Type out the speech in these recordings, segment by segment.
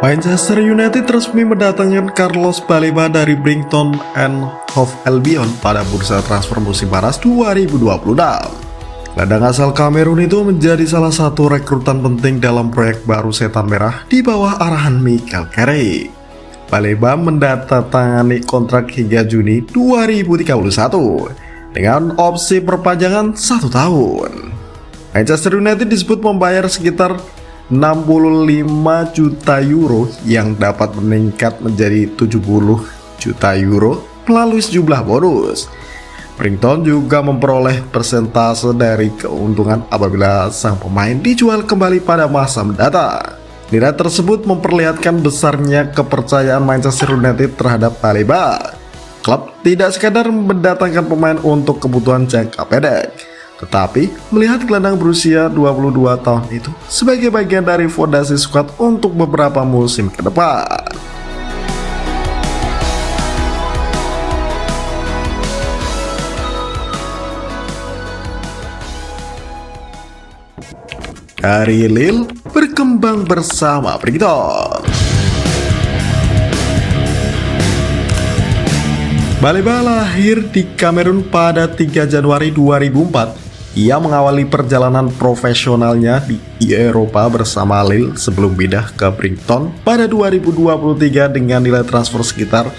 Manchester United resmi mendatangkan Carlos Baleba dari Brighton and Hove Albion pada bursa transfer musim panas 2026. Gelandang asal Kamerun itu menjadi salah satu rekrutan penting dalam proyek baru Setan Merah di bawah arahan Mikel Carrick. Baleba mendatangani kontrak hingga Juni 2031 dengan opsi perpanjangan 1 tahun. Manchester United disebut membayar sekitar 65 juta euro yang dapat meningkat menjadi 70 juta euro melalui sejumlah bonus. Brighton juga memperoleh persentase dari keuntungan apabila sang pemain dijual kembali pada masa mendatang. Nilai tersebut memperlihatkan besarnya kepercayaan Manchester United terhadap Baleba. Klub tidak sekadar mendatangkan pemain untuk kebutuhan jangka pendek, tetapi melihat gelandang berusia 22 tahun itu sebagai bagian dari fondasi skuad untuk beberapa musim ke depan. Dari Lille berkembang bersama Brighton. Baleba lahir di Kamerun pada 3 Januari 2004. Ia mengawali perjalanan profesionalnya di Eropa bersama Lille sebelum pindah ke Brighton pada 2023 dengan nilai transfer sekitar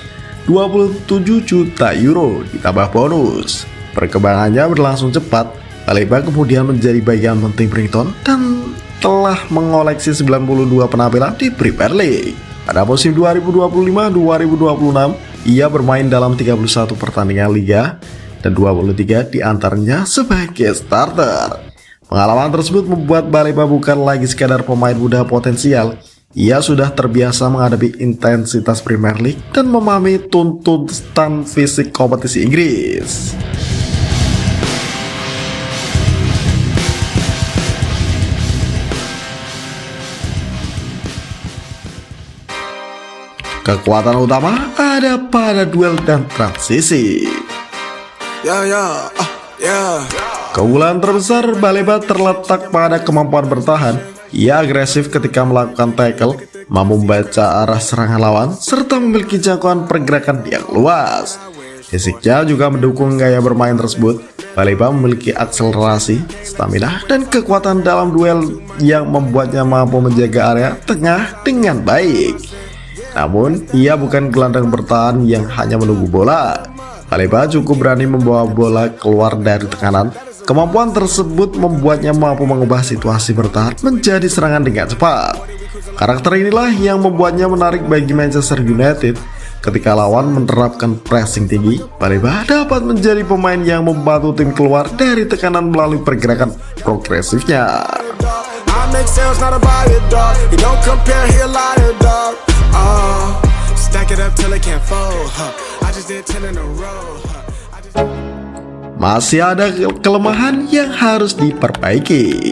27 juta euro ditambah bonus. Perkembangannya berlangsung cepat. Baleba kemudian menjadi bagian penting Brighton dan telah mengoleksi 92 penampilan di Premier League. Pada musim 2025-2026, ia bermain dalam 31 pertandingan liga dan 23 diantaranya sebagai starter. Pengalaman tersebut membuat Baleba bukan lagi sekadar pemain muda potensial. Ia sudah terbiasa menghadapi intensitas Premier League dan memahami tuntutan fisik kompetisi Inggris. Kekuatan utama ada pada duel dan transisi. Keunggulan terbesar Baleba terletak pada kemampuan bertahan. Ia agresif ketika melakukan tackle, mampu membaca arah serangan lawan, serta memiliki jangkauan pergerakan yang luas. Fisiknya juga mendukung gaya bermain tersebut. Baleba memiliki akselerasi, stamina, dan kekuatan dalam duel yang membuatnya mampu menjaga area tengah dengan baik. Namun, ia bukan gelandang bertahan yang hanya menunggu bola. Baleba cukup berani membawa bola keluar dari tekanan. Kemampuan tersebut membuatnya mampu mengubah situasi bertahan menjadi serangan dengan cepat. Karakter inilah yang membuatnya menarik bagi Manchester United. Ketika lawan menerapkan pressing tinggi, Baleba dapat menjadi pemain yang membantu tim keluar dari tekanan melalui pergerakan progresifnya. Masih ada kelemahan yang harus diperbaiki.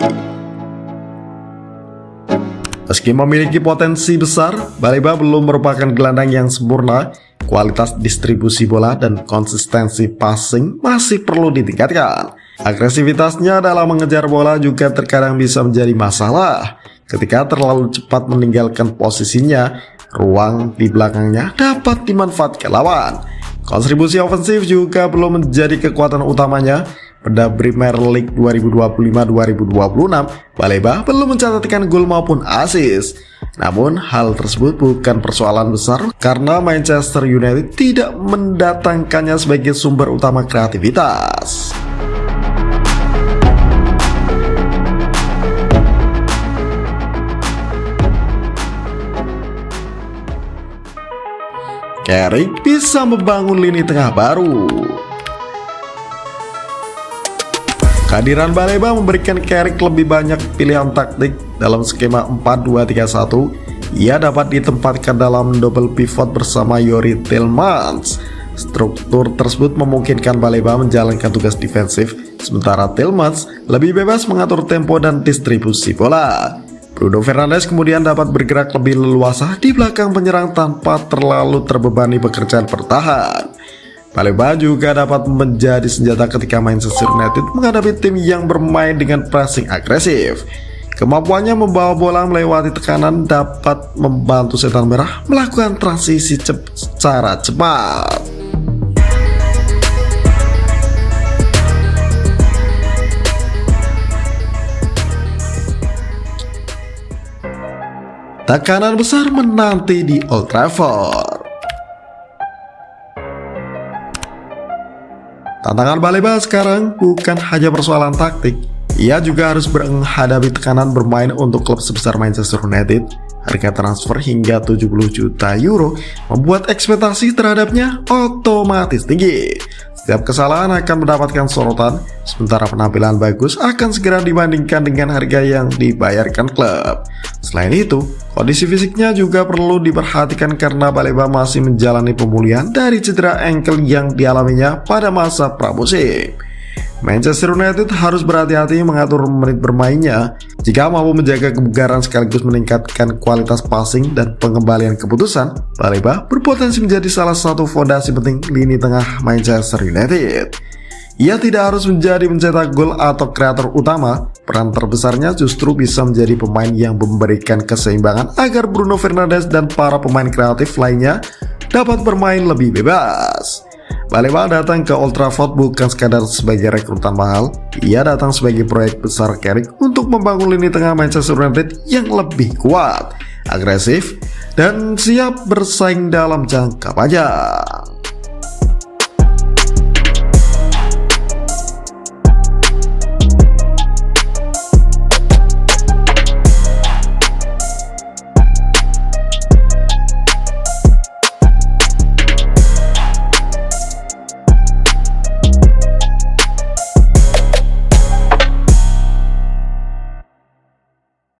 Meski memiliki potensi besar, Baleba belum merupakan gelandang yang sempurna. Kualitas distribusi bola dan konsistensi passing masih perlu ditingkatkan. Agresivitasnya dalam mengejar bola juga terkadang bisa menjadi masalah. Ketika terlalu cepat meninggalkan posisinya, ruang di belakangnya dapat dimanfaatkan lawan. Kontribusi ofensif juga belum menjadi kekuatan utamanya. Pada Premier League 2025-2026, Baleba belum mencatatkan gol maupun assist. Namun hal tersebut bukan persoalan besar karena Manchester United tidak mendatangkannya sebagai sumber utama kreativitas. Carrick bisa membangun lini tengah baru. Kehadiran Baleba memberikan Carrick lebih banyak pilihan taktik dalam skema 4-2-3-1. Ia dapat ditempatkan dalam double pivot bersama Youri Tielemans. Struktur tersebut memungkinkan Baleba menjalankan tugas defensif, sementara Tielemans lebih bebas mengatur tempo dan distribusi bola. Bruno Fernandes kemudian dapat bergerak lebih leluasa di belakang penyerang tanpa terlalu terbebani pekerjaan bertahan. Baleba juga dapat menjadi senjata ketika Manchester United menghadapi tim yang bermain dengan pressing agresif. Kemampuannya membawa bola melewati tekanan dapat membantu setan merah melakukan transisi secara cepat. Tekanan besar menanti di Old Trafford. Tantangan Baleba sekarang bukan hanya persoalan taktik, ia juga harus menghadapi tekanan bermain untuk klub sebesar Manchester United. Harga transfer hingga 70 juta euro membuat ekspektasi terhadapnya otomatis tinggi. Setiap kesalahan akan mendapatkan sorotan, sementara penampilan bagus akan segera dibandingkan dengan harga yang dibayarkan klub. Selain itu, kondisi fisiknya juga perlu diperhatikan karena Baleba masih menjalani pemulihan dari cedera ankle yang dialaminya pada masa pramusim. Manchester United harus berhati-hati mengatur menit bermainnya jika mampu menjaga kebugaran sekaligus meningkatkan kualitas passing dan pengembalian keputusan. Baleba berpotensi menjadi salah satu fondasi penting lini tengah Manchester United. Ia tidak harus menjadi pencetak gol atau kreator utama, peran terbesarnya justru bisa menjadi pemain yang memberikan keseimbangan agar Bruno Fernandes dan para pemain kreatif lainnya dapat bermain lebih bebas. Baleba datang ke Old Trafford bukan sekadar sebagai rekrutan mahal, ia datang sebagai proyek besar Carrick untuk membangun lini tengah Manchester United yang lebih kuat, agresif, dan siap bersaing dalam jangka panjang.